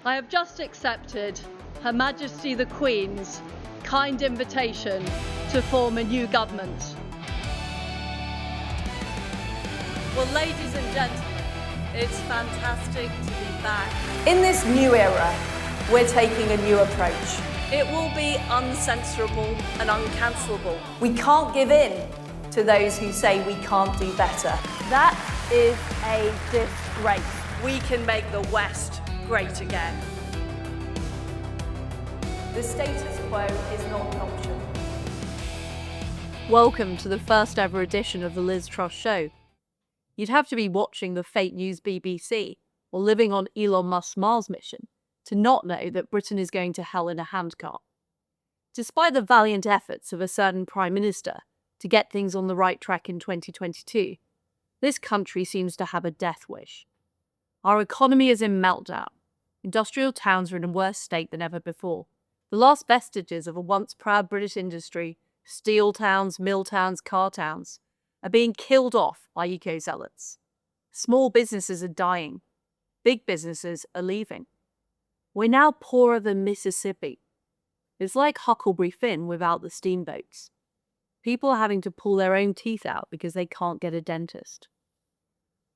I have just accepted Her Majesty the Queen's kind invitation to form a new government. Well, ladies and gentlemen, it's fantastic to be back. In this new era, we're taking a new approach. It will be uncensorable and uncancelable. We can't give in to those who say we can't do better. That is a disgrace. We can make the West great again. The status quo is not an option. Welcome to the first ever edition of the Liz Truss Show. You'd have to be watching the fake news BBC or living on Elon Musk's Mars mission to not know that Britain is going to hell in a handcart. Despite the valiant efforts of a certain Prime Minister to get things on the right track in 2022, this country seems to have a death wish. Our economy is in meltdown. Industrial towns are in a worse state than ever before. The last vestiges of a once proud British industry, steel towns, mill towns, car towns, are being killed off by eco-zealots. Small businesses are dying. Big businesses are leaving. We're now poorer than Mississippi. It's like Huckleberry Finn without the steamboats. People are having to pull their own teeth out because they can't get a dentist.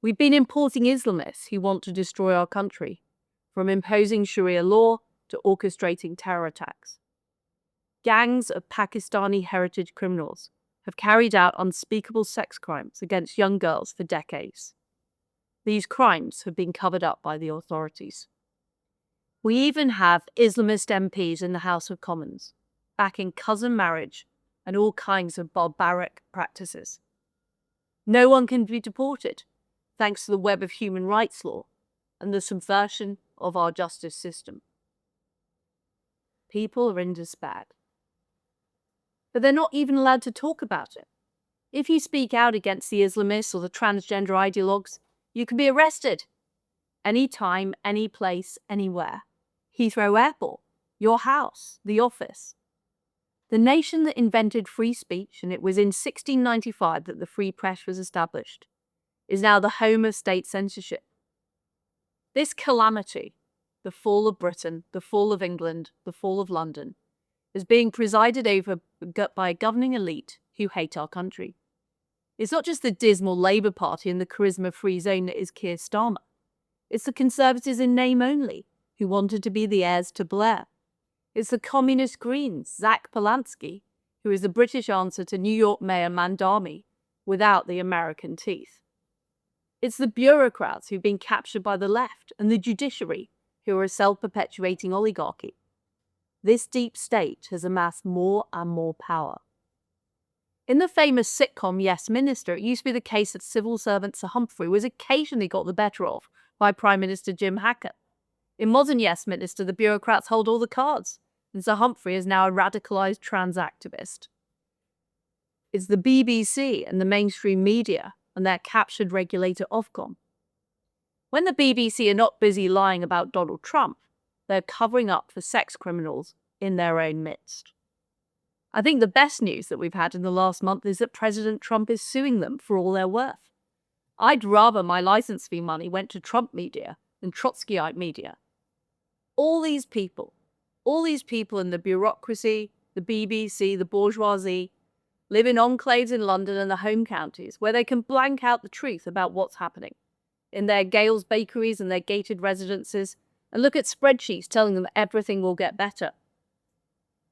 We've been importing Islamists who want to destroy our country, from imposing Sharia law to orchestrating terror attacks. Gangs of Pakistani heritage criminals have carried out unspeakable sex crimes against young girls for decades. These crimes have been covered up by the authorities. We even have Islamist MPs in the House of Commons, backing cousin marriage and all kinds of barbaric practices. No one can be deported, thanks to the web of human rights law and the subversion of our justice system. People are in despair. But they're not even allowed to talk about it. If you speak out against the Islamists or the transgender ideologues, you can be arrested. Anytime, any place, anywhere. Heathrow Airport, your house, the office. The nation that invented free speech, and it was in 1695 that the free press was established, is now the home of state censorship. This calamity, the fall of Britain, the fall of England, the fall of London, is being presided over by a governing elite who hate our country. It's not just the dismal Labour Party and the charisma-free zone that is Keir Starmer. It's the Conservatives in name only, who wanted to be the heirs to Blair. It's the Communist Greens, Zach Polanski, who is the British answer to New York Mayor Mandami without the American teeth. It's the bureaucrats who've been captured by the left and the judiciary, who are a self-perpetuating oligarchy. This deep state has amassed more and more power. In the famous sitcom Yes Minister, it used to be the case that civil servant Sir Humphrey was occasionally got the better of by Prime Minister Jim Hackett. In modern Yes Minister, the bureaucrats hold all the cards, and Sir Humphrey is now a radicalised trans activist. It's the BBC and the mainstream media and their captured regulator Ofcom. When the BBC are not busy lying about Donald Trump, they're covering up for sex criminals in their own midst. I think the best news that we've had in the last month is that President Trump is suing them for all they're worth. I'd rather my license fee money went to Trump media than Trotskyite media. All these people in the bureaucracy, the BBC, the bourgeoisie, live in enclaves in London and the home counties where they can blank out the truth about what's happening in their Gales bakeries and their gated residences and look at spreadsheets telling them everything will get better.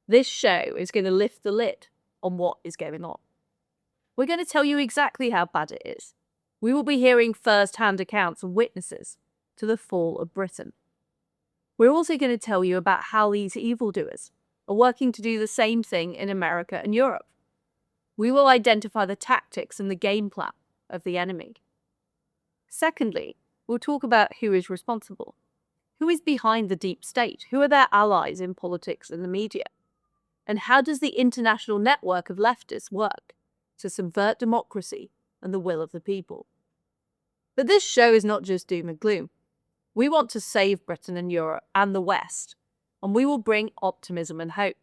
This show is going to lift the lid on what is going on. We're going to tell you exactly how bad it is. We will be hearing first-hand accounts and witnesses to the fall of Britain. We're also going to tell you about how these evildoers are working to do the same thing in America and Europe. We will identify the tactics and the game plan of the enemy. Secondly, we'll talk about who is responsible. Who is behind the deep state? Who are their allies in politics and the media? And how does the international network of leftists work to subvert democracy and the will of the people? But this show is not just doom and gloom. We want to save Britain and Europe and the West, and we will bring optimism and hope.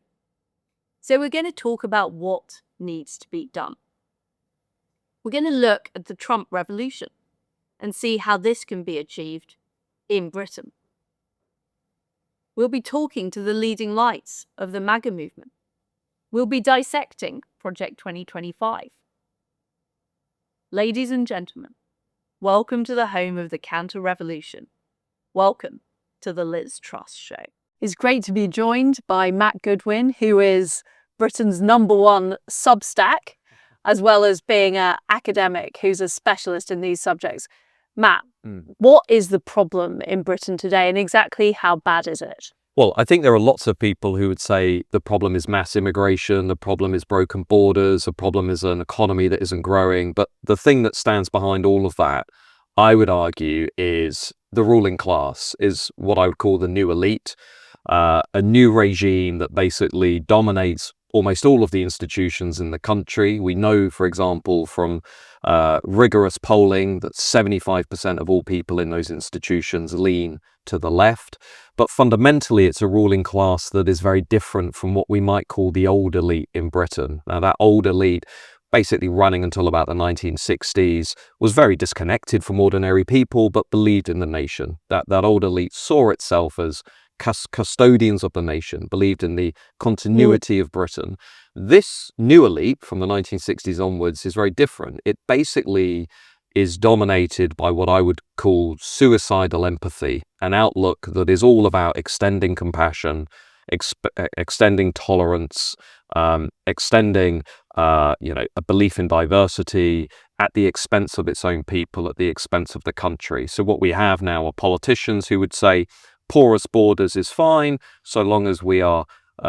So we're going to talk about what needs to be done. We're going to look at the Trump revolution and see how this can be achieved in Britain. We'll be talking to the leading lights of the MAGA movement. We'll be dissecting Project 2025. Ladies and gentlemen, welcome to the home of the counter-revolution. Welcome to the Liz Truss Show. It's great to be joined by Matt Goodwin, who is Britain's #1 Substack, as well as being an academic who's a specialist in these subjects. Matt, what is the problem in Britain today and exactly how bad is it? Well, I think there are lots of people who would say the problem is mass immigration, the problem is broken borders, the problem is an economy that isn't growing. But the thing that stands behind all of that, I would argue, is the ruling class, is what I would call the new elite, a new regime that basically dominates almost all of the institutions in the country. We know, for example, from rigorous polling that 75% of all people in those institutions lean to the left. But fundamentally, it's a ruling class that is very different from what we might call the old elite in Britain. Now, that old elite, basically running until about the 1960s, was very disconnected from ordinary people, but believed in the nation. That old elite saw itself as custodians of the nation, believed in the continuity of Britain. This new elite from the 1960s onwards is very different. It basically is dominated by what I would call suicidal empathy, an outlook that is all about extending compassion, extending tolerance, extending a belief in diversity at the expense of its own people, at the expense of the country. So what we have now are politicians who would say porous borders is fine so long as we are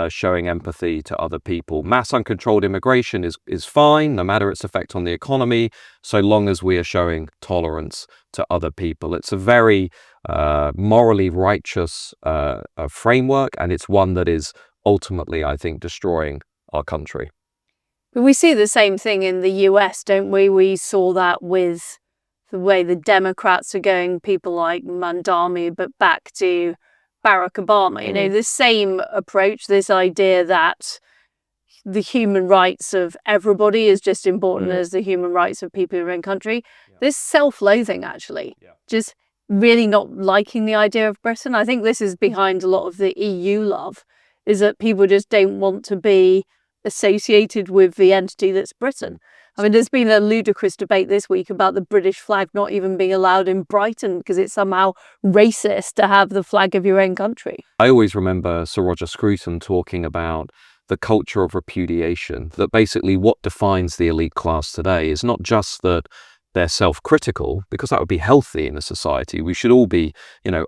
showing empathy to other people. Mass uncontrolled immigration is fine, no matter its effect on the economy, so long as we are showing tolerance to other people. It's a very morally righteous framework, and it's one that is ultimately, I think, destroying our country. But we see the same thing in the US, don't we? We saw that with the way the Democrats are going, people like Mandami, but back to Barack Obama. You know, the same approach, this idea that the human rights of everybody is just important as the human rights of people in their own country. This self-loathing, actually, just really not liking the idea of Britain. I think this is behind a lot of the EU love, is that people just don't want to be associated with the entity that's Britain. I mean, there's been a ludicrous debate this week about the British flag not even being allowed in Brighton because it's somehow racist to have the flag of your own country. I always remember Sir Roger Scruton talking about the culture of repudiation, that basically what defines the elite class today is not just that they're self-critical, because that would be healthy in a society. We should all be,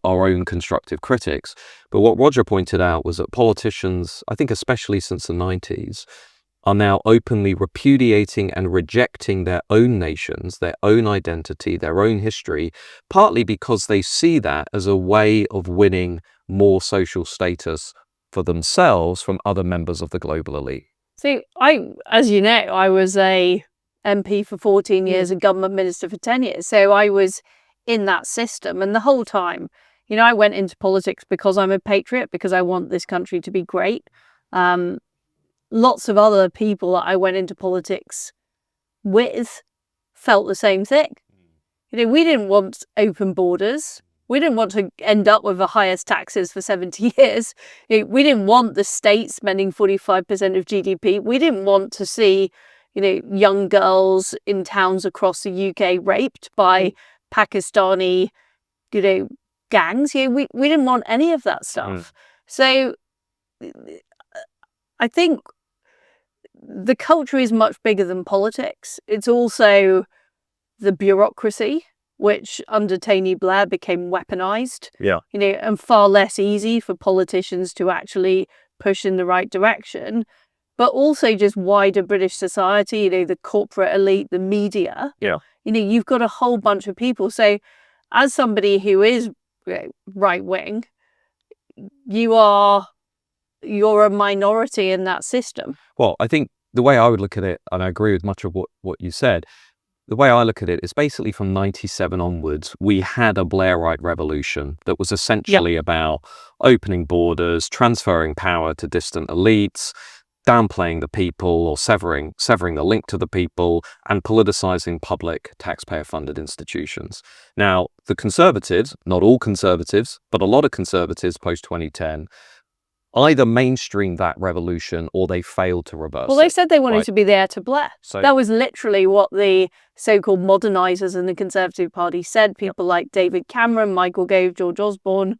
our own constructive critics. But what Roger pointed out was that politicians, I think especially since the 90s, are now openly repudiating and rejecting their own nations, their own identity, their own history, partly because they see that as a way of winning more social status for themselves from other members of the global elite. So as you know, I was a MP for 14 years, a government minister for 10 years. So I was in that system. And the whole time, I went into politics because I'm a patriot, because I want this country to be great. Lots of other people that I went into politics with felt the same thing. We didn't want open borders. We didn't want to end up with the highest taxes for 70 years. We didn't want the state spending 45% of GDP. We didn't want to see, young girls in towns across the UK raped by Pakistani, gangs. We didn't want any of that stuff. So I think the culture is much bigger than politics. It's also the bureaucracy, which under Tony Blair became weaponized, and far less easy for politicians to actually push in the right direction. But also just wider British society, the corporate elite, the media. You've got a whole bunch of people. So as somebody who is right wing, you're a minority in that system. Well, I think the way I would look at it, and I agree with much of what you said, the way I look at it is basically from 97 onwards, we had a Blairite revolution that was essentially about opening borders, transferring power to distant elites, downplaying the people or severing the link to the people and politicizing public taxpayer-funded institutions. Now, the Conservatives, not all Conservatives, but a lot of Conservatives post-2010, either mainstream that revolution or they failed to reverse Well, they it, said they wanted right? to be the heir to Blair. So That was literally what the so-called modernisers in the Conservative Party said. People like David Cameron, Michael Gove, George Osborne.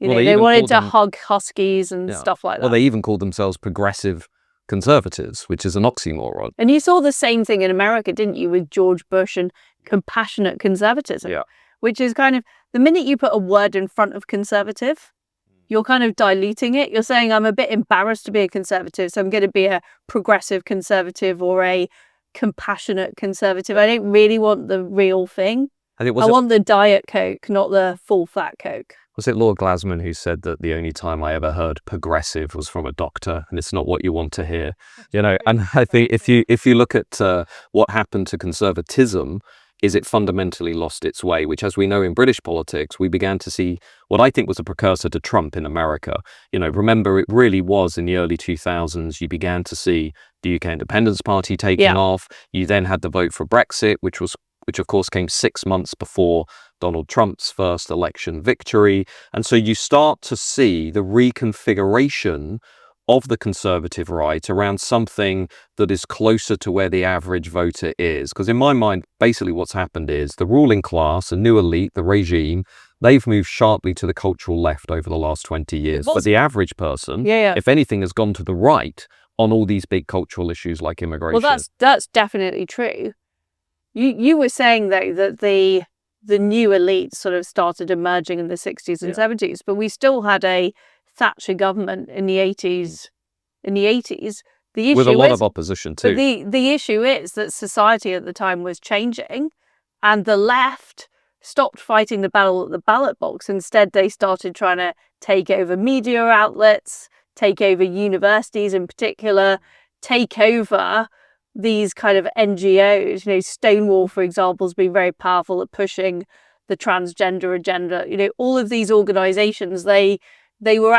Well, They even wanted called to them- hug Huskies and Yeah. stuff like that. Well, they even called themselves progressive conservatives, which is an oxymoron. And you saw the same thing in America, didn't you, with George Bush and compassionate conservatism, Yeah. which is kind of the minute you put a word in front of conservative, you're kind of diluting it. You're saying, I'm a bit embarrassed to be a conservative, so I'm going to be a progressive conservative or a compassionate conservative. I don't really want the real thing. I want the Diet Coke, not the full fat Coke. Was it Lord Glasman who said that the only time I ever heard progressive was from a doctor, and it's not what you want to hear, And I think if you look at what happened to conservatism, is it fundamentally lost its way, which, as we know in British politics, we began to see what I think was a precursor to Trump in America. Remember, it really was in the early 2000s, you began to see the UK Independence Party taking off. You then had the vote for Brexit, which of course came 6 months before Donald Trump's first election victory. And so you start to see the reconfiguration of the conservative right around something that is closer to where the average voter is. Because in my mind, basically what's happened is the ruling class, a new elite, the regime, they've moved sharply to the cultural left over the last 20 years. But the average person, if anything, has gone to the right on all these big cultural issues like immigration. Well, that's definitely true. You were saying, though, that the new elite sort of started emerging in the 60s and 70s, but we still had a Thatcher government in the 80s. The issue with a lot is, of opposition too. But the issue is that society at the time was changing, and the left stopped fighting the battle at the ballot box. Instead, they started trying to take over media outlets, take over universities in particular, take over these kind of NGOs. Stonewall, for example, has been very powerful at pushing the transgender agenda. All of these organizations, they were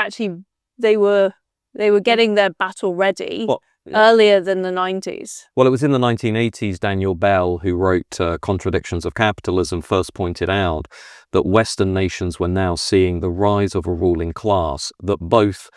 getting their battle ready earlier than the 90s. Well, it was in the 1980s, Daniel Bell, who wrote Contradictions of Capitalism, first pointed out that Western nations were now seeing the rise of a ruling class that both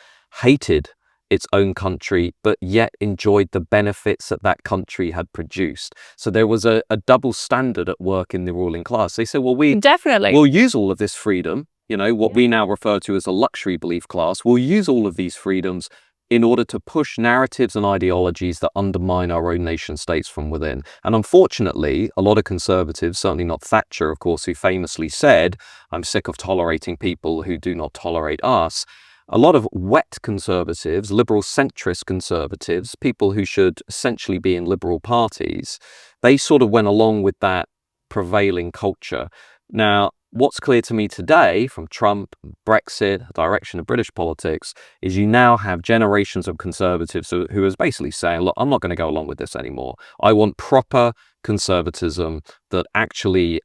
hated its own country, but yet enjoyed the benefits that country had produced. So there was a double standard at work in the ruling class. They said, well, we'll use all of this freedom, what we now refer to as a luxury belief class. We'll use all of these freedoms in order to push narratives and ideologies that undermine our own nation states from within. And unfortunately, a lot of conservatives, certainly not Thatcher, of course, who famously said, I'm sick of tolerating people who do not tolerate us. A lot of wet conservatives, liberal centrist conservatives, people who should essentially be in liberal parties, they sort of went along with that prevailing culture. Now, what's clear to me today from Trump, Brexit, the direction of British politics, is you now have generations of conservatives who is basically saying, look, I'm not going to go along with this anymore. I want proper conservatism that actually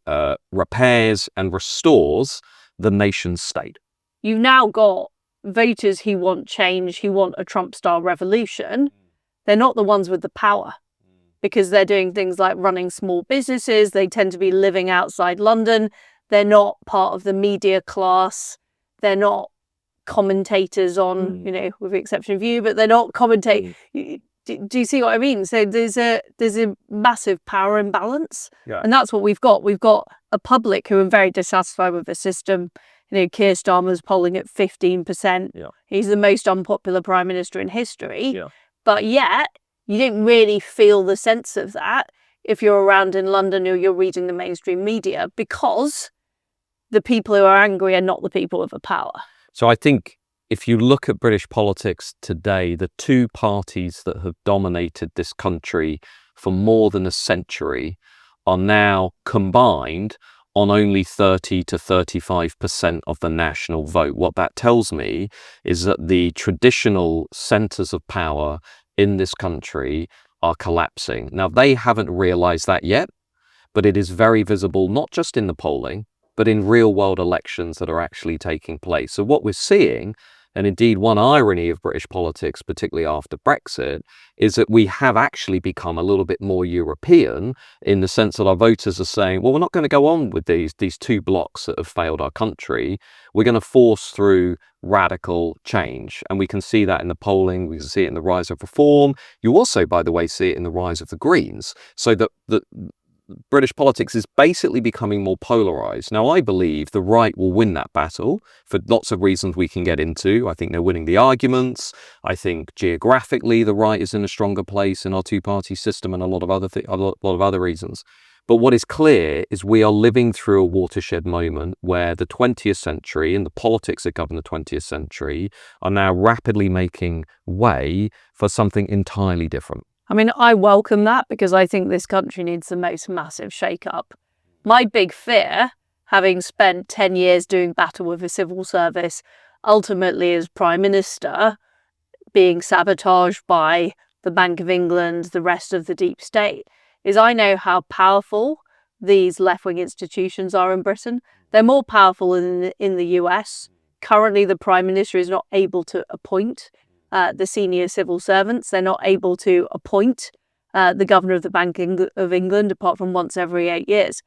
repairs and restores the nation state. You've now got voters who want change, who want a Trump-style revolution. They're not the ones with the power, because they're doing things like running small businesses. They tend to be living outside London. They're not part of the media class. They're not commentators on, with the exception of you, but they're not commentating. Do you see what I mean? So there's a massive power imbalance. And that's what we've got. We've got a public who are very dissatisfied with the system. Keir Starmer's polling at 15%. He's the most unpopular prime minister in history. But yet, you don't really feel the sense of that if you're around in London or you're reading the mainstream media, because the people who are angry are not the people with the power. So I think if you look at British politics today, the two parties that have dominated this country for more than a century are now combined on only 30 to 35% of the national vote. What that tells me is that the traditional centres of power in this country are collapsing. Now, they haven't realised that yet, but it is very visible, not just in the polling, but in real-world elections that are actually taking place. So what we're seeing, And indeed, one irony of British politics, particularly after Brexit, is that we have actually become a little bit more European in the sense that our voters are saying, well, we're not going to go on with these two blocks that have failed our country. We're going to force through radical change. And we can see that in the polling. We can see it in the rise of reform. You also, by the way, see it in the rise of the Greens. So that British politics is basically becoming more polarized. Now, I believe the right will win that battle for lots of reasons we can get into. I think they're winning the arguments. I think geographically the right is in a stronger place in our two-party system and a lot of other reasons. But what is clear is we are living through a watershed moment where the 20th century and the politics that govern the 20th century are now rapidly making way for something entirely different. I mean, I welcome that because I think this country needs the most massive shake-up. My big fear, having spent 10 years doing battle with the civil service, ultimately as Prime Minister, being sabotaged by the Bank of England, the rest of the deep state, is I know how powerful these left-wing institutions are in Britain. They're more powerful in the US. Currently, the Prime Minister is not able to appoint the senior civil servants. They're not able to appoint the governor of the Bank of England apart from once every 8 years.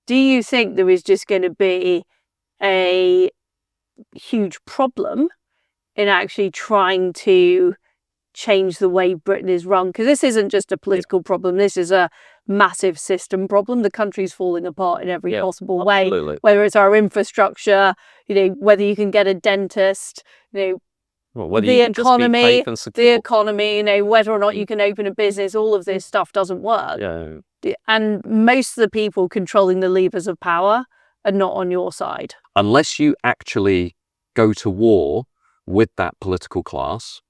Do you think there is just going to be a huge problem in actually trying to change the way Britain is run? Because this isn't just a political problem. This is a massive system problem. The country's falling apart in every possible way, whether it's our infrastructure, whether you can get a dentist, Well, the economy, whether or not you can open a business, all of this stuff doesn't work. Yeah. And most of the people controlling the levers of power are not on your side. Unless you actually go to war with that political class,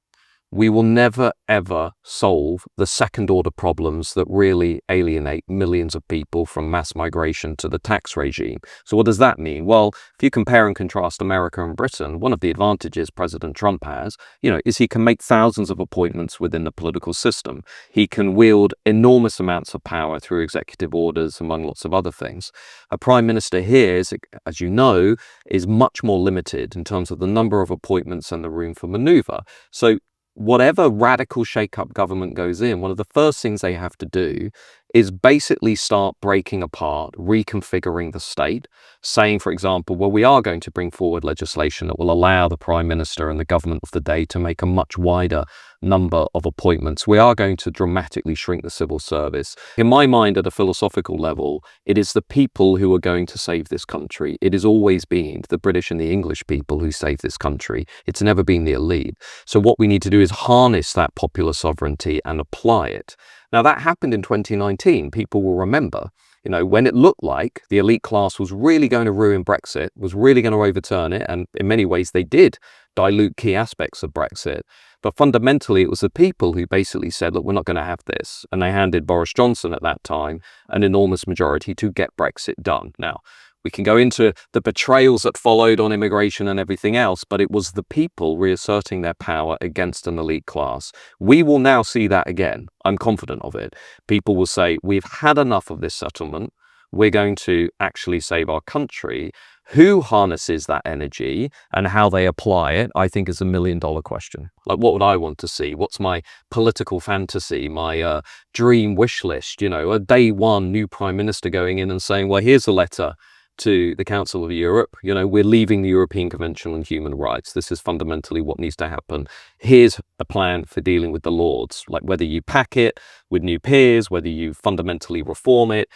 we will never, ever solve the second order problems that really alienate millions of people, from mass migration to the tax regime. So what does that mean? Well, if you compare and contrast America and Britain, one of the advantages President Trump has, is he can make thousands of appointments within the political system. He can wield enormous amounts of power through executive orders, among lots of other things. A prime minister here, as you know, is much more limited in terms of the number of appointments and the room for maneuver. So whatever radical shake-up government goes in, one of the first things they have to do is basically start breaking apart, reconfiguring the state, saying, for example, well, we are going to bring forward legislation that will allow the Prime Minister and the government of the day to make a much wider number of appointments. We are going to dramatically shrink the civil service. In my mind, at a philosophical level, it is the people who are going to save this country. It has always been the British and the English people who save this country. It's never been the elite. So what we need to do is harness that popular sovereignty and apply it. Now, that happened in 2019. People will remember, when it looked like the elite class was really going to ruin Brexit, was really going to overturn it, and in many ways they did dilute key aspects of Brexit. But fundamentally, it was the people who basically said, look, we're not going to have this. And they handed Boris Johnson at that time an enormous majority to get Brexit done. Now, we can go into the betrayals that followed on immigration and everything else, but it was the people reasserting their power against an elite class. We will now see that again. I'm confident of it. People will say, we've had enough of this settlement. We're going to actually save our country. Who harnesses that energy and how they apply it, I think, is $1 million question. Like, what would I want to see? What's my political fantasy, my dream wish list? A day one new prime minister going in and saying, well, here's a letter to the Council of Europe. We're leaving the European Convention on Human Rights. This is fundamentally what needs to happen. Here's a plan for dealing with the Lords. Like, whether you pack it with new peers, whether you fundamentally reform it,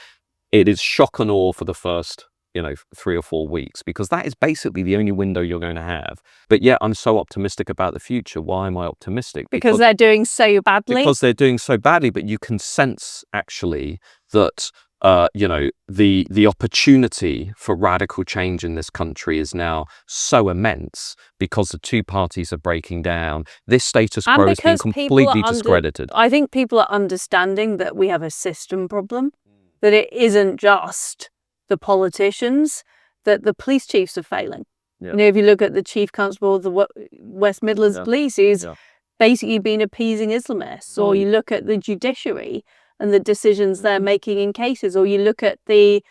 it is shock and awe for the first 3 or 4 weeks, because that is basically the only window you're going to have. But yet I'm so optimistic about the future. Why am I optimistic? Because they're doing so badly. Because they're doing so badly, but you can sense actually that the opportunity for radical change in this country is now so immense because the two parties are breaking down. This status quo has been completely discredited. I think people are understanding that we have a system problem, that it isn't just the politicians, that the police chiefs are failing. Yeah. If you look at the chief constable of the West Midlands Police, he's basically been appeasing Islamists, or you look at the judiciary and the decisions they're making in cases, or you look at the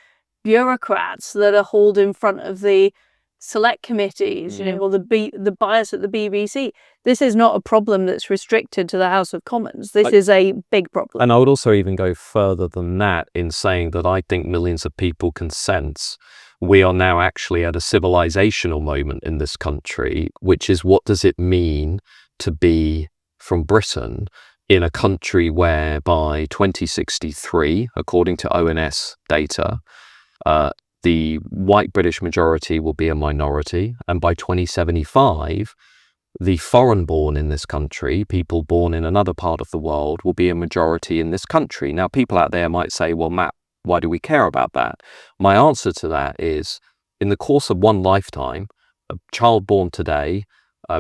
bureaucrats that are hauled in front of the select committees, or the bias at the BBC. This is not a problem that's restricted to the House of Commons. This is a big problem. And I would also even go further than that in saying that I think millions of people can sense we are now actually at a civilizational moment in this country, which is, what does it mean to be from Britain in a country where by 2063, according to ONS data, the white British majority will be a minority, and by 2075, the foreign-born in this country, people born in another part of the world, will be a majority in this country. Now, people out there might say, well, Matt, why do we care about that? My answer to that is, in the course of one lifetime, a child born today,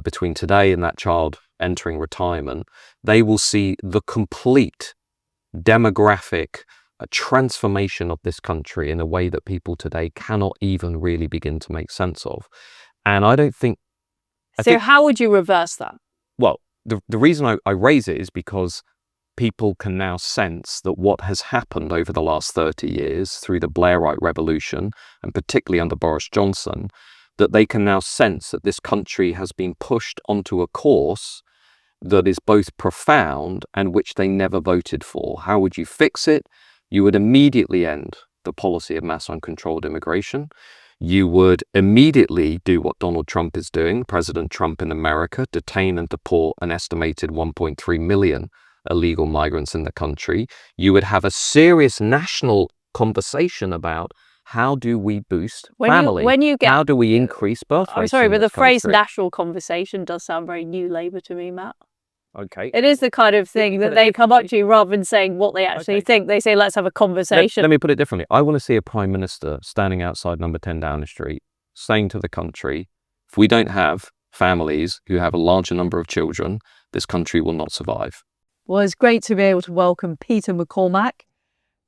between today and that child entering retirement, they will see the complete demographic transformation of this country in a way that people today cannot even really begin to make sense of. And I don't think... How would you reverse that? Well, the reason I raise it is because people can now sense that what has happened over the last 30 years through the Blairite revolution, and particularly under Boris Johnson, that they can now sense that this country has been pushed onto a course that is both profound and which they never voted for. How would you fix it? You would immediately end the policy of mass uncontrolled immigration. You would immediately do what Donald Trump is doing, President Trump in America, detain and deport an estimated 1.3 million illegal migrants in the country. You would have a serious national conversation about how do we boost family? How do we increase birth rates? I'm sorry, but the phrase country? national conversation does sound very New Labour to me, Matt. Okay. It is the kind of thing that they come up to you rather than saying what they actually think. They say, let's have a conversation. Let me put it differently. I want to see a Prime Minister standing outside number 10 Downing Street saying to the country, if we don't have families who have a larger number of children, this country will not survive. Well, it's great to be able to welcome Peter McCormack,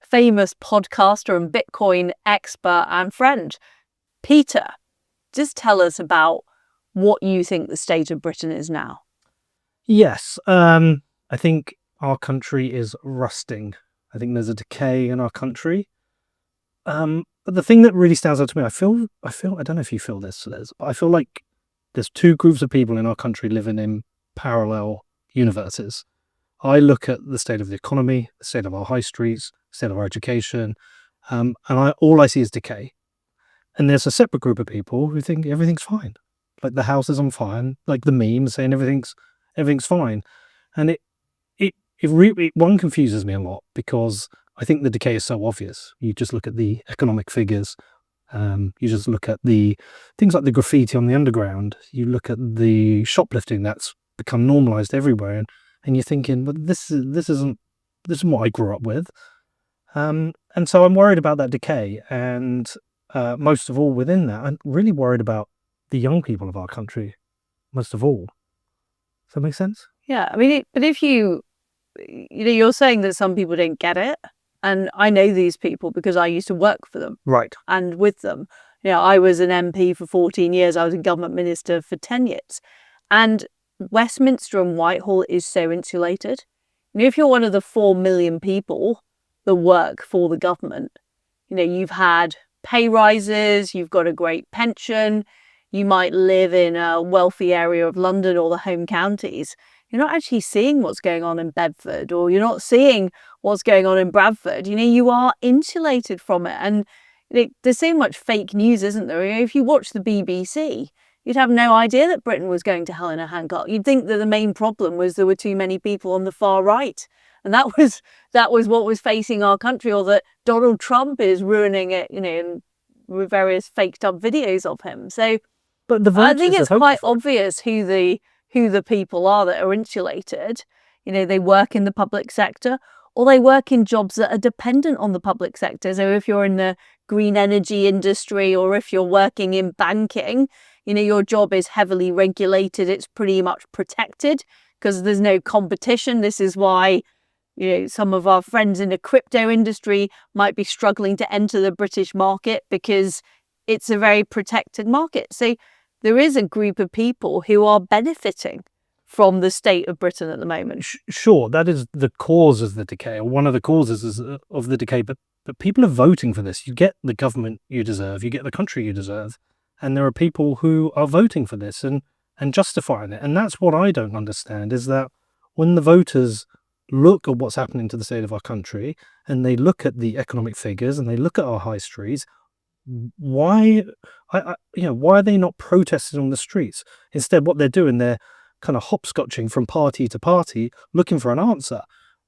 famous podcaster and Bitcoin expert and friend. Peter, just tell us about what you think the state of Britain is now. Yes, I think our country is rusting. I think there's a decay in our country. But the thing that really stands out to me, I feel, I don't know if you feel this, Liz, but I feel like there's two groups of people in our country living in parallel universes. I look at the state of the economy, the state of our high streets, the state of our education, and all I see is decay. And there's a separate group of people who think everything's fine. Like the house is on fire, like the memes saying everything's fine. And it one confuses me a lot because I think the decay is so obvious. You just look at the economic figures. You just look at the things like the graffiti on the underground. You look at the shoplifting that's become normalized everywhere. And you're thinking, but this isn't what I grew up with. And so I'm worried about that decay. And most of all within that, I'm really worried about the young people of our country, most of all. Does that make sense? Yeah, I mean, but if you're saying that some people don't get it, and I know these people because I used to work for them, Right. and with them. I was an MP for 14 years. I was a government minister for 10 years, and Westminster and Whitehall is so insulated. If you're one of the 4 million people that work for the government, you've had pay rises, you've got a great pension. You might live in a wealthy area of London or the home counties. You're not actually seeing what's going on in Bedford, or you're not seeing what's going on in Bradford. You are insulated from it. And there's so much fake news, isn't there? If you watch the BBC, you'd have no idea that Britain was going to hell in a handcart. You'd think that the main problem was there were too many people on the far right. And that was what was facing our country, or that Donald Trump is ruining it, with various faked up videos of him. So But the I think voters it's are quite hopeful. obvious who the people are that are insulated. They work in the public sector, or they work in jobs that are dependent on the public sector. So if you're in the green energy industry, or if you're working in banking, your job is heavily regulated. It's pretty much protected because there's no competition. This is why some of our friends in the crypto industry might be struggling to enter the British market because it's a very protected market. So there is a group of people who are benefiting from the state of Britain at the moment. Sure, that is the cause of the decay, or one of the causes of the decay, but people are voting for this. You get the government you deserve, you get the country you deserve, And there are people who are voting for this and justifying it. And that's what I don't understand, is that when the voters look at what's happening to the state of our country and they look at the economic figures and they look at our high streets, why are they not protesting on the streets? Instead, what they're doing, they're kind of hopscotching from party to party looking for an answer.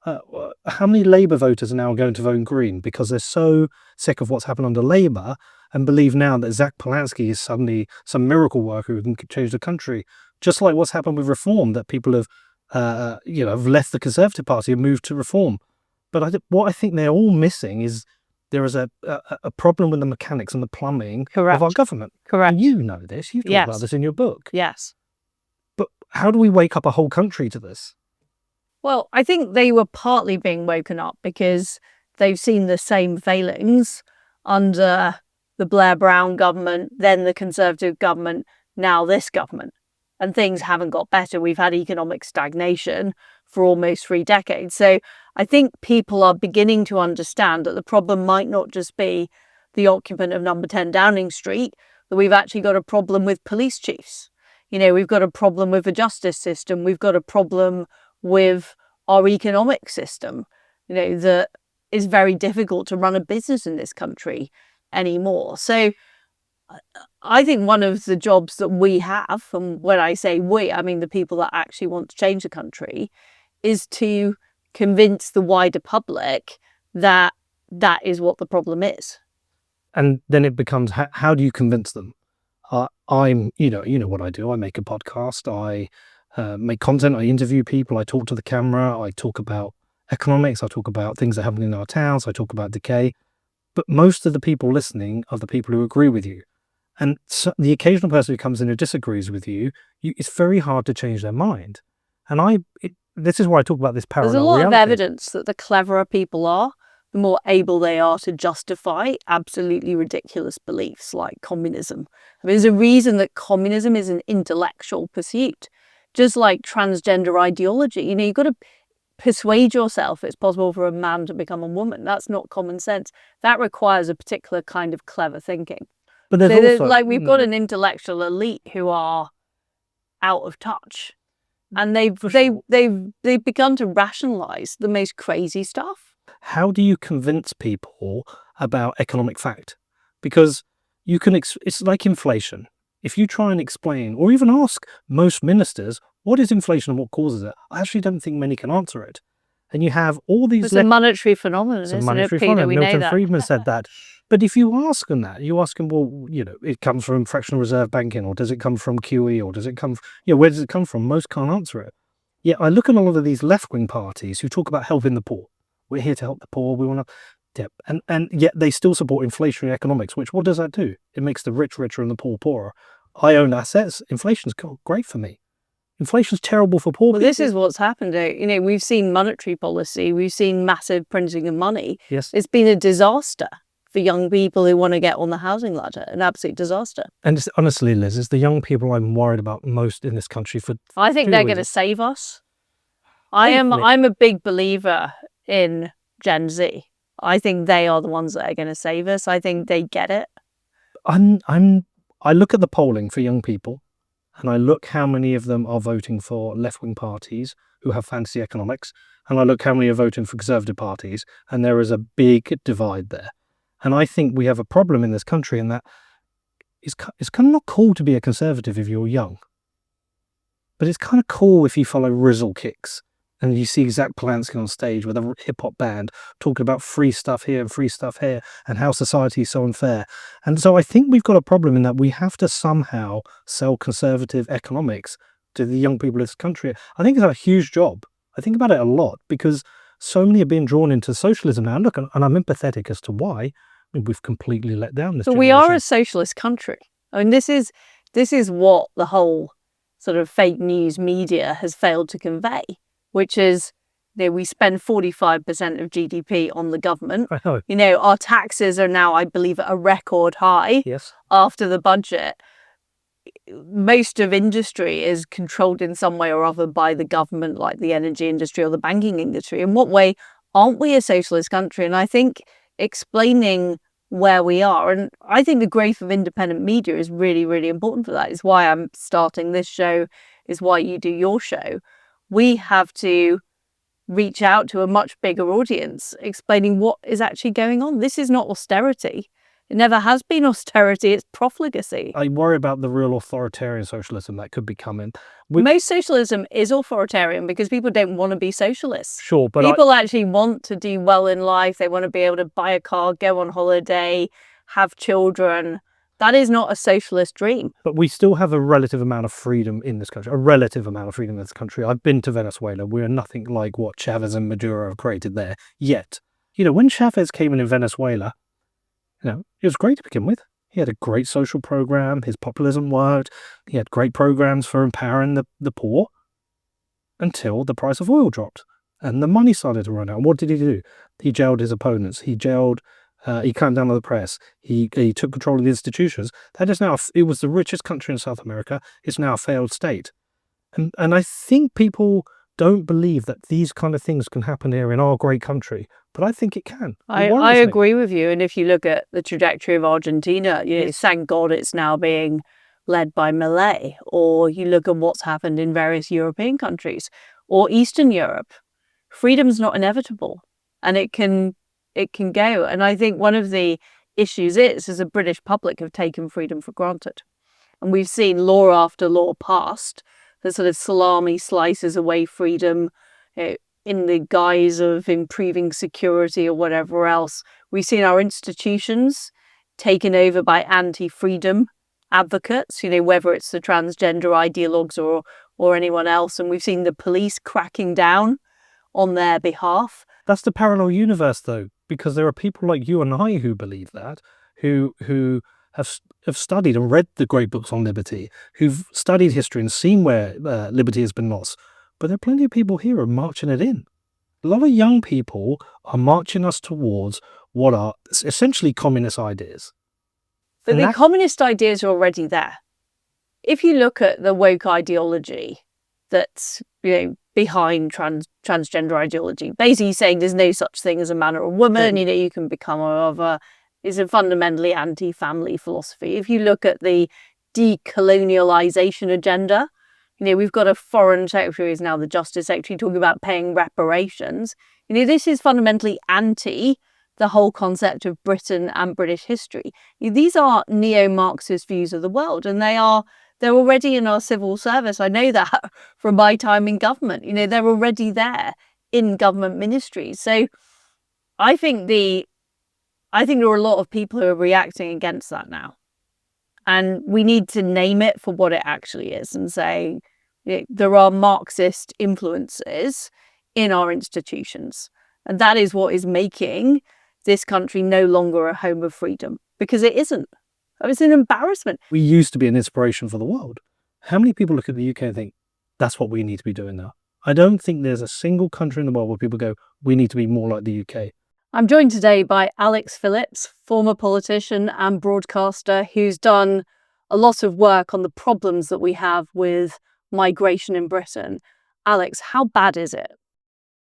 How many Labour voters are now going to vote Green because they're so sick of what's happened under Labour and believe now that Zach Polanski is suddenly some miracle worker who can change the country? Just like what's happened with Reform, that people have have left the Conservative Party and moved to Reform. But what I think they're all missing is there is a problem with the mechanics and the plumbing of our government. Correct. And you know this. You've talked about this in your book. Yes. But how do we wake up a whole country to this? Well, I think they were partly being woken up because they've seen the same failings under the Blair Brown government, then the Conservative government, now this government. And things haven't got better. We've had economic stagnation for almost 3 decades. So I think people are beginning to understand that the problem might not just be the occupant of number 10 Downing Street, that we've actually got a problem with police chiefs. We've got a problem with the justice system. We've got a problem with our economic system, that is very difficult to run a business in this country anymore. So I think one of the jobs that we have, and when I say we, I mean the people that actually want to change the country, is to convince the wider public that that is what the problem is. And then it becomes, how do you convince them? I'm, you know what I do. I make a podcast. I make content. I interview people. I talk to the camera. I talk about economics. I talk about things that happen in our towns. I talk about decay. But most of the people listening are the people who agree with you. And so the occasional person who comes in who disagrees with you, it's very hard to change their mind. And this is why I talk about this parallel There's a lot reality. of evidence that the cleverer people are, the more able they are to justify absolutely ridiculous beliefs like communism. There's a reason that communism is an intellectual pursuit, just like transgender ideology. You've got to persuade yourself it's possible for a man to become a woman. That's not common sense. That requires a particular kind of clever thinking. But there's also, we've got an intellectual elite who are out of touch, and they've begun to rationalize the most crazy stuff. how do you convince people about economic fact? Because you can, it's like inflation. If you try and explain, or even ask most ministers, what is inflation and what causes it? I actually don't think many can answer it. And you have all these... It's a monetary phenomenon, it's a isn't monetary it, Peter? phenomenon. We know Milton that. Friedman said that. But if you ask them that, you ask them, well, it comes from fractional reserve banking, or does it come from QE, or does it come from, where does it come from? Most can't answer it. Yet I look at a lot of these left-wing parties who talk about helping the poor. We're here to help the poor. We want to... And yet they still support inflationary economics, which, what does that do? It makes the rich richer and the poor poorer. I own assets. Inflation's great for me. Inflation's terrible for poor people. This is what's happened. We've seen monetary policy. We've seen massive printing of money. Yes. It's been a disaster for young people who want to get on the housing ladder. An absolute disaster. And it's, honestly, Liz, it's the young people I'm worried about most in this country. I think they're going to save us. I'm a big believer in Gen Z. I think they are the ones that are going to save us. I think they get it. I look at the polling for young people, and I look how many of them are voting for left-wing parties who have fantasy economics, and I look how many are voting for conservative parties, and there is a big divide there. And I think we have a problem in this country in that it's kind of not cool to be a conservative if you're young, but it's kind of cool if you follow Rizzle kicks and you see Zach Polanski on stage with a hip-hop band talking about free stuff here and free stuff here and how society is so unfair. And so I think we've got a problem in that we have to somehow sell conservative economics to the young people of this country. I think it's a huge job. I think about it a lot because so many are being drawn into socialism now. And look, and I'm empathetic as to why. I mean, we've completely let down this But generation. we are a socialist country. I mean, this is what the whole sort of fake news media has failed to convey, which is we spend 45% of GDP on the government. I know. Our taxes are now, I believe, at a record high. Yes. After the budget. Most of industry is controlled in some way or other by the government, like the energy industry or the banking industry. In what way aren't we a socialist country? And I think explaining where we are. And I think the growth of independent media is really, really important for that. It's why I'm starting this show, is why you do your show. We have to reach out to a much bigger audience, explaining what is actually going on. This is not austerity. It never has been austerity, it's profligacy. I worry about the real authoritarian socialism that could be coming. Most socialism is authoritarian because people don't want to be socialists. Sure, but people actually want to do well in life. They want to be able to buy a car, go on holiday, have children. That is not a socialist dream. But we still have a relative amount of freedom in this country, I've been to Venezuela. We are nothing like what Chavez and Maduro have created there yet. When Chavez came in Venezuela, it was great to begin with. He had a great social program. His populism worked. He had great programs for empowering the poor until the price of oil dropped and the money started to run out. And what did he do? He jailed his opponents. He clamped down on the press. He took control of the institutions. It was the richest country in South America. It's now a failed state. And I think people don't believe that these kind of things can happen here in our great country, but I think it can. I agree with you. And if you look at the trajectory of Argentina, thank God it's now being led by Milei. Or you look at what's happened in various European countries or Eastern Europe. Freedom's not inevitable, and it can go. And I think one of the issues is the British public have taken freedom for granted. And we've seen law after law passed that sort of salami slices away freedom in the guise of improving security or whatever else. We've seen our institutions taken over by anti-freedom advocates, whether it's the transgender ideologues or anyone else. And we've seen the police cracking down on their behalf. That's the parallel universe, though, because there are people like you and I who believe that, who have studied and read the great books on liberty, who've studied history and seen where liberty has been lost. But there are plenty of people here who are marching it in. A lot of young people are marching us towards what are essentially communist ideas. But the communist ideas are already there. If you look at the woke ideology that's behind transgender ideology, basically saying there's no such thing as a man or a woman, you can become a other, is a fundamentally anti-family philosophy. If you look at the decolonialization agenda, we've got a foreign secretary who's now the justice secretary talking about paying reparations. This is fundamentally anti the whole concept of Britain and British history. These are neo-Marxist views of the world, and they're already in our civil service. I know that from my time in government. They're already there in government ministries. So I think there are a lot of people who are reacting against that now. And we need to name it for what it actually is and say there are Marxist influences in our institutions. And that is what is making this country no longer a home of freedom, because it isn't. It's an embarrassment. We used to be an inspiration for the world. How many people look at the UK and think, that's what we need to be doing now? I don't think there's a single country in the world where people go, we need to be more like the UK. I'm joined today by Alex Phillips, former politician and broadcaster who's done a lot of work on the problems that we have with migration in Britain. Alex, how bad is it?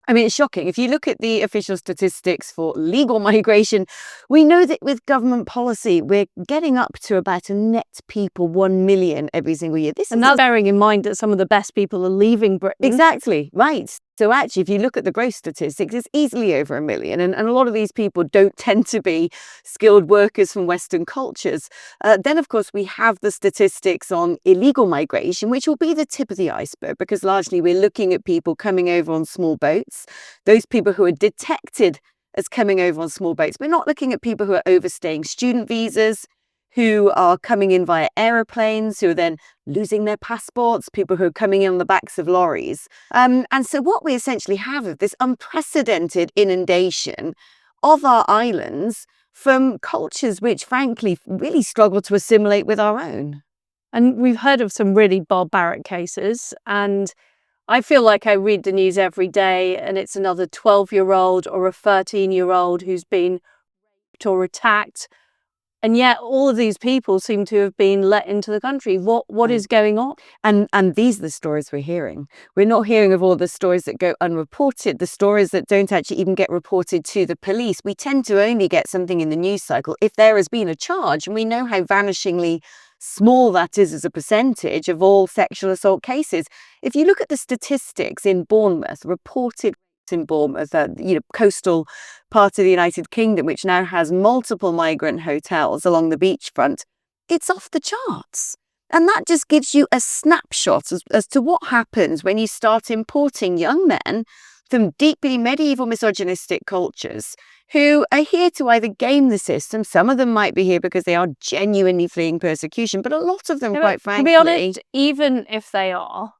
I mean, it's shocking. If you look at the official statistics for legal migration, we know that with government policy, we're getting up to about a net people 1 million every single year. And that's bearing in mind that some of the best people are leaving Britain. Exactly, right. So actually, if you look at the gross statistics, it's easily over 1 million. And a lot of these people don't tend to be skilled workers from Western cultures. Then, of course, we have the statistics on illegal migration, which will be the tip of the iceberg, because largely we're looking at people coming over on small boats, those people who are detected as coming over on small boats. We're not looking at people who are overstaying student visas, who are coming in via aeroplanes, who are then losing their passports, people who are coming in on the backs of lorries. And so what we essentially have is this unprecedented inundation of our islands from cultures which, frankly, really struggle to assimilate with our own. And we've heard of some really barbaric cases, and I feel like I read the news every day and it's another 12-year-old or a 13-year-old who's been raped or attacked And yet all of these people seem to have been let into the country. What is going on? And these are the stories we're hearing. We're not hearing of all the stories that go unreported, the stories that don't actually even get reported to the police. We tend to only get something in the news cycle if there has been a charge, and we know how vanishingly small that is as a percentage of all sexual assault cases. If you look at the statistics in Bournemouth, reported in Bournemouth, coastal part of the United Kingdom, which now has multiple migrant hotels along the beachfront, it's off the charts. And that just gives you a snapshot as to what happens when you start importing young men from deeply medieval misogynistic cultures who are here to either game the system. Some of them might be here because they are genuinely fleeing persecution, but a lot of them, quite frankly... To be honest, even if they are,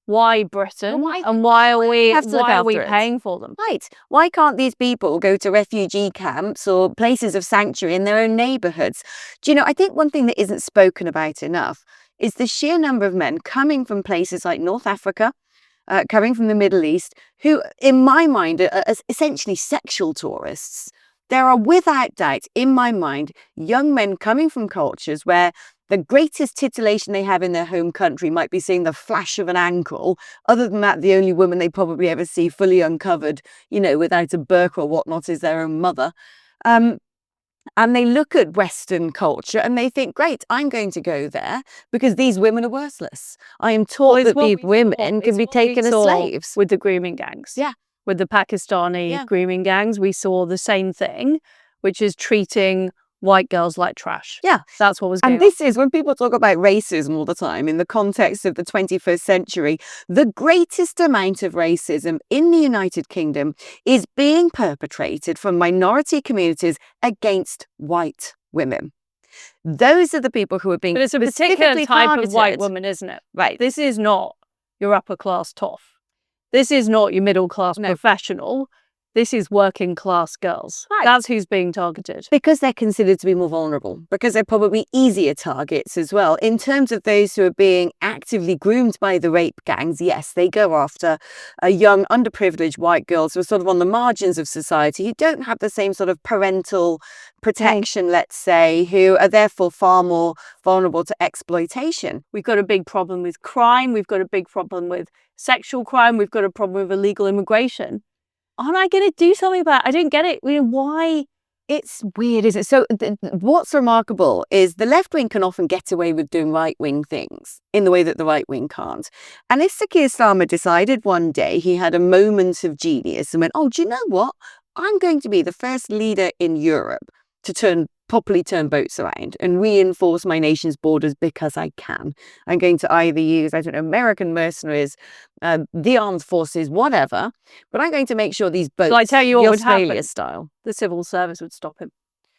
why Britain? And why are we paying for them? Right. Why can't these people go to refugee camps or places of sanctuary in their own neighbourhoods? Do you know, I think one thing that isn't spoken about enough is the sheer number of men coming from places like North Africa, coming from the Middle East, who, in my mind, are essentially sexual tourists. There are, without doubt, in my mind, young men coming from cultures where the greatest titillation they have in their home country might be seeing the flash of an ankle. Other than that, the only woman they probably ever see fully uncovered, without a burqa or whatnot, is their own mother. And they look at Western culture and they think, great, I'm going to go there because these women are worthless. I am taught that these women can be taken as slaves. With the grooming gangs. Yeah. With the Pakistani grooming gangs, we saw the same thing, which is treating white girls like trash. Yeah. That's what was going on. And this is, when people talk about racism all the time in the context of the 21st century, the greatest amount of racism in the United Kingdom is being perpetrated from minority communities against white women. Those are the people who are being But it's a particular type of white woman, isn't it? Right. This is not your upper class toff. This is not your middle class professional. This is working class girls. Right. That's who's being targeted. Because they're considered to be more vulnerable, because they're probably easier targets as well. In terms of those who are being actively groomed by the rape gangs, yes, they go after young, underprivileged white girls who are sort of on the margins of society, who don't have the same sort of parental protection, let's say, who are therefore far more vulnerable to exploitation. We've got a big problem with crime. We've got a big problem with sexual crime. We've got a problem with illegal immigration. Aren't I going to do something about it? I don't get it. Why? It's weird, isn't it? So what's remarkable is the left wing can often get away with doing right wing things in the way that the right wing can't. And if Sir Keir Starmer decided one day he had a moment of genius and went, oh, do you know what? I'm going to be the first leader in Europe to properly turn boats around and reinforce my nation's borders because I can. I'm going to either use, American mercenaries, the armed forces, whatever, but I'm going to make sure these boats, so I tell you what the would Australia happen. style. The civil service would stop him.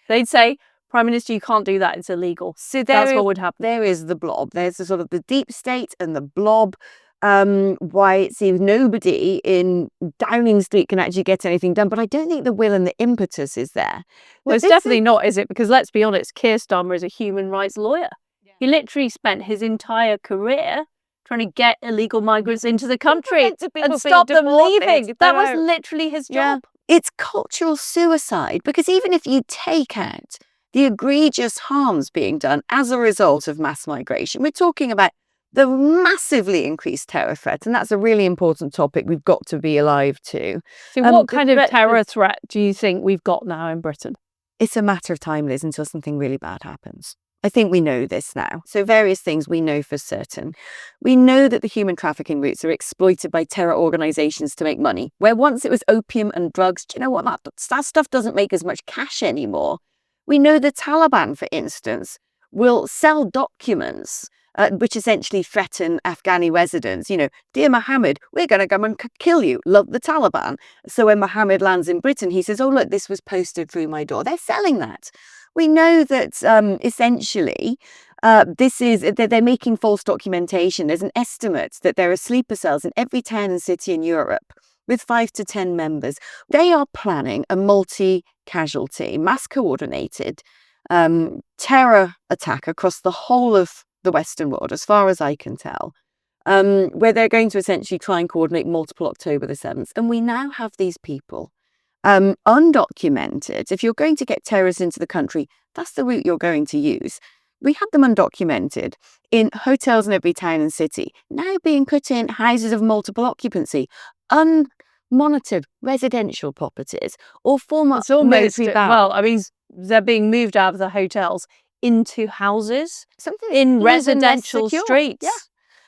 They'd say, Prime Minister, you can't do that. It's illegal. So that's what would happen. There is the blob. There's the sort of the deep state and the blob. Why it seems nobody in Downing Street can actually get anything done. But I don't think the will and the impetus is there. Well, it's definitely not, is it? Because let's be honest, Keir Starmer is a human rights lawyer. Yeah. He literally spent his entire career trying to get illegal migrants into the country and stop them leaving. That was literally his job. Yeah. It's cultural suicide, because even if you take out the egregious harms being done as a result of mass migration, we're talking about the massively increased terror threat, and that's a really important topic we've got to be alive to. So what kind of terror threat do you think we've got now in Britain? It's a matter of time, Liz, until something really bad happens. I think we know this now. So various things we know for certain. We know that the human trafficking routes are exploited by terror organisations to make money. Where once it was opium and drugs, do you know what? That stuff doesn't make as much cash anymore. We know the Taliban, for instance, will sell documents which essentially threaten Afghani residents. Dear Mohammed, we're going to come and kill you. Love the Taliban. So when Mohammed lands in Britain, he says, oh, look, this was posted through my door. They're selling that. We know that essentially they're making false documentation. There's an estimate that there are sleeper cells in every town and city in Europe with 5 to 10 members. They are planning a multi-casualty, mass-coordinated terror attack across the whole of the Western world, as far as I can tell, where they're going to essentially try and coordinate multiple October the 7th. And we now have these people undocumented. If you're going to get terrorists into the country, that's the route you're going to use. We had them undocumented in hotels in every town and city, now being put in houses of multiple occupancy, unmonitored residential properties, or former It's almost, military barracks. well, I mean, they're being moved out of the hotels into houses Something in that's even less residential secure. streets. Yeah.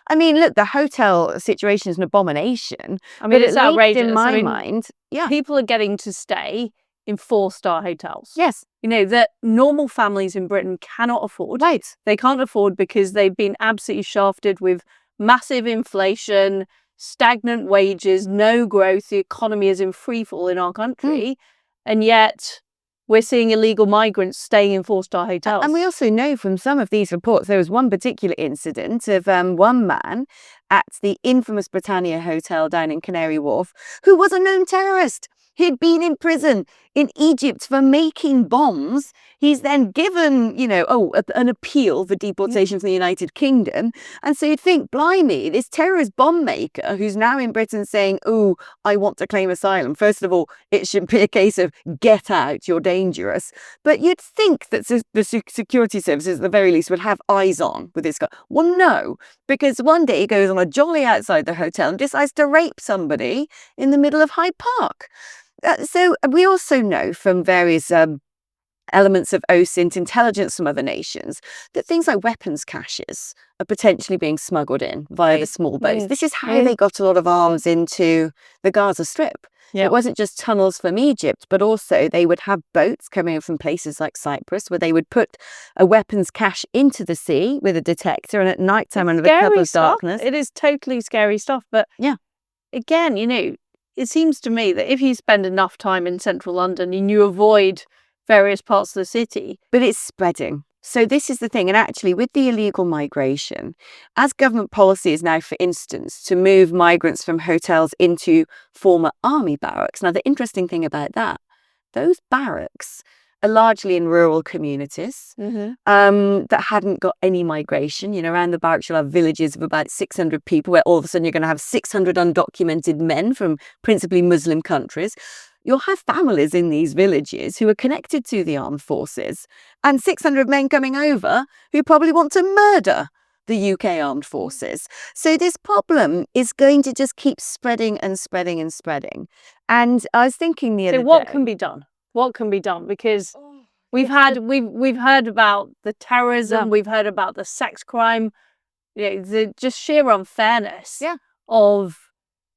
I mean, look, the hotel situation is an abomination. I mean, but it's at least outrageous. in my I mean, mind. Yeah. people are getting to stay in 4-star hotels. Yes. You know, that normal families in Britain cannot afford. Right. They can't afford because they've been absolutely shafted with massive inflation, stagnant wages, no growth. The economy is in freefall in our country. And yet we're seeing illegal migrants staying in 4-star hotels. And we also know from some of these reports, there was one particular incident of one man at the infamous Britannia Hotel down in Canary Wharf who was a known terrorist. He'd been in prison in Egypt for making bombs. He's then given, an appeal for deportation from the United Kingdom. And so you'd think, blimey, this terrorist bomb maker who's now in Britain saying, oh, I want to claim asylum. First of all, it should be a case of get out, you're dangerous. But you'd think that the security services, at the very least, would have eyes on with this guy. Well, no, because one day he goes on a jolly outside the hotel and decides to rape somebody in the middle of Hyde Park. So we also know from various elements of OSINT intelligence from other nations that things like weapons caches are potentially being smuggled in via the small boats. This is how they got a lot of arms into the Gaza Strip. It wasn't just tunnels from Egypt, but also they would have boats coming in from places like Cyprus where they would put a weapons cache into the sea with a detector, and at night time under the cover of darkness. It is totally scary stuff. But again, it seems to me that if you spend enough time in central London and you avoid various parts of the city. But it's spreading. So this is the thing. And actually, with the illegal migration, as government policy is now, for instance, to move migrants from hotels into former army barracks. Now, the interesting thing about that, those barracks are largely in rural communities that hadn't got any migration. Around the barracks, you'll have villages of about 600 people where all of a sudden you're going to have 600 undocumented men from principally Muslim countries. You'll have families in these villages who are connected to the armed forces and 600 men coming over who probably want to murder the UK armed forces. So this problem is going to just keep spreading and spreading and spreading. And I was thinking the other day. So what can be done? What can be done? Because we've heard about the terrorism, we've heard about the sex crime, the just sheer unfairness of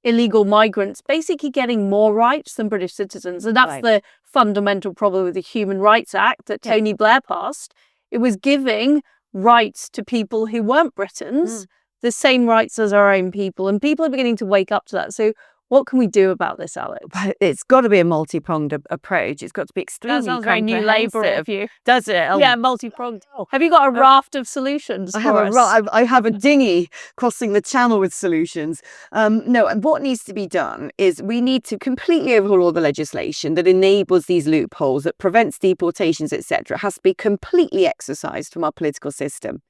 illegal migrants basically getting more rights than British citizens. And that's the fundamental problem with the Human Rights Act that Tony Blair passed. It was giving rights to people who weren't Britons, the same rights as our own people. And people are beginning to wake up to that. So what can we do about this, Alex? It's got to be a multi-pronged approach. It's got to be extremely That sounds very New Labour of you. Does it? Yeah, multi-pronged. Have you got a raft of solutions I for have us? I have a dinghy crossing the channel with solutions. No, and what needs to be done is we need to completely overhaul all the legislation that enables these loopholes, that prevents deportations, etc. It has to be completely exorcised from our political system.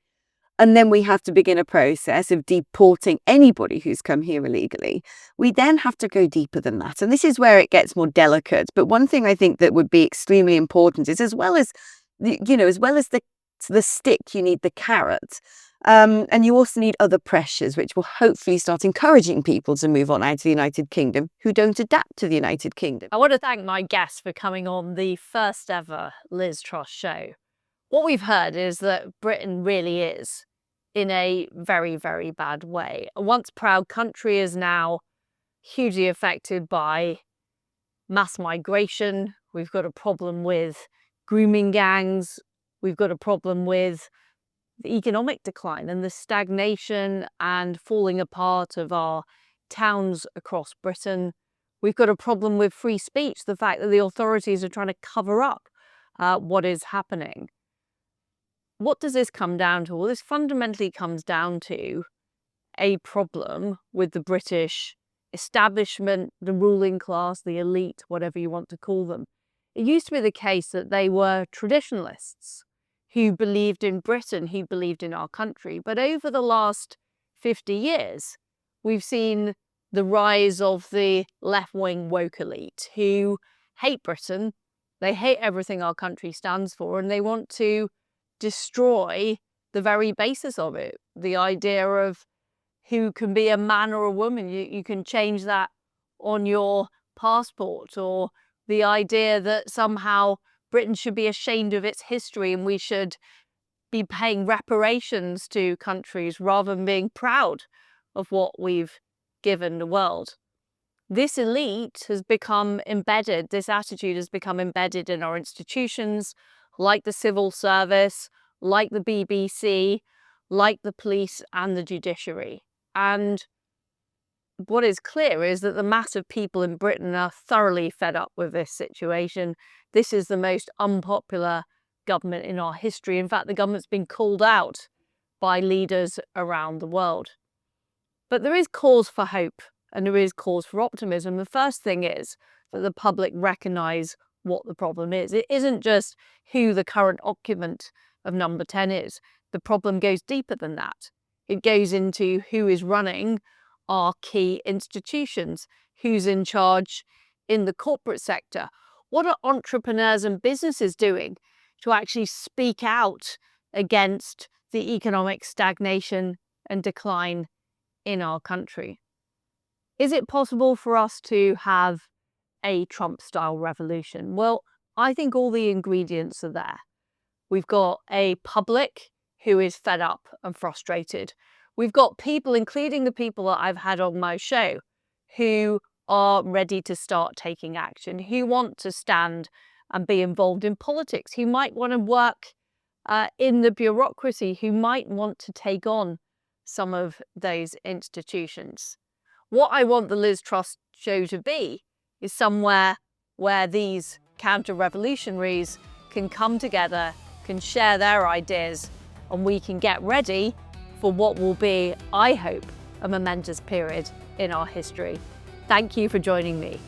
And then we have to begin a process of deporting anybody who's come here illegally. We then have to go deeper than that. And this is where it gets more delicate. But one thing I think that would be extremely important is as well as the stick, you need the carrot. And you also need other pressures, which will hopefully start encouraging people to move on out to the United Kingdom who don't adapt to the United Kingdom. I want to thank my guests for coming on the first ever Liz Truss Show. What we've heard is that Britain really is in a very, very bad way. A once proud country is now hugely affected by mass migration. We've got a problem with grooming gangs. We've got a problem with the economic decline and the stagnation and falling apart of our towns across Britain. We've got a problem with free speech, the fact that the authorities are trying to cover up what is happening. What does this come down to? Well, this fundamentally comes down to a problem with the British establishment, the ruling class, the elite, whatever you want to call them. It used to be the case that they were traditionalists who believed in Britain, who believed in our country. But over the last 50 years, we've seen the rise of the left-wing woke elite who hate Britain, they hate everything our country stands for, and they want to destroy the very basis of it. The idea of who can be a man or a woman, you can change that on your passport, or the idea that somehow Britain should be ashamed of its history and we should be paying reparations to countries rather than being proud of what we've given the world. This elite has become embedded, this attitude has become embedded in our institutions, like the civil service, like the BBC, like the police and the judiciary. And what is clear is that the mass of people in Britain are thoroughly fed up with this situation. This is the most unpopular government in our history. In fact, the government's been called out by leaders around the world. But there is cause for hope and there is cause for optimism. The first thing is that the public recognise what the problem is. It isn't just who the current occupant of number 10 is. The problem goes deeper than that. It goes into who is running our key institutions, who's in charge in the corporate sector. What are entrepreneurs and businesses doing to actually speak out against the economic stagnation and decline in our country? Is it possible for us to have a Trump-style revolution? Well, I think all the ingredients are there. We've got a public who is fed up and frustrated. We've got people, including the people that I've had on my show, who are ready to start taking action, who want to stand and be involved in politics, who might want to work in the bureaucracy, who might want to take on some of those institutions. What I want the Liz Truss Show to be is somewhere where these counter-revolutionaries can come together, can share their ideas, and we can get ready for what will be, I hope, a momentous period in our history. Thank you for joining me.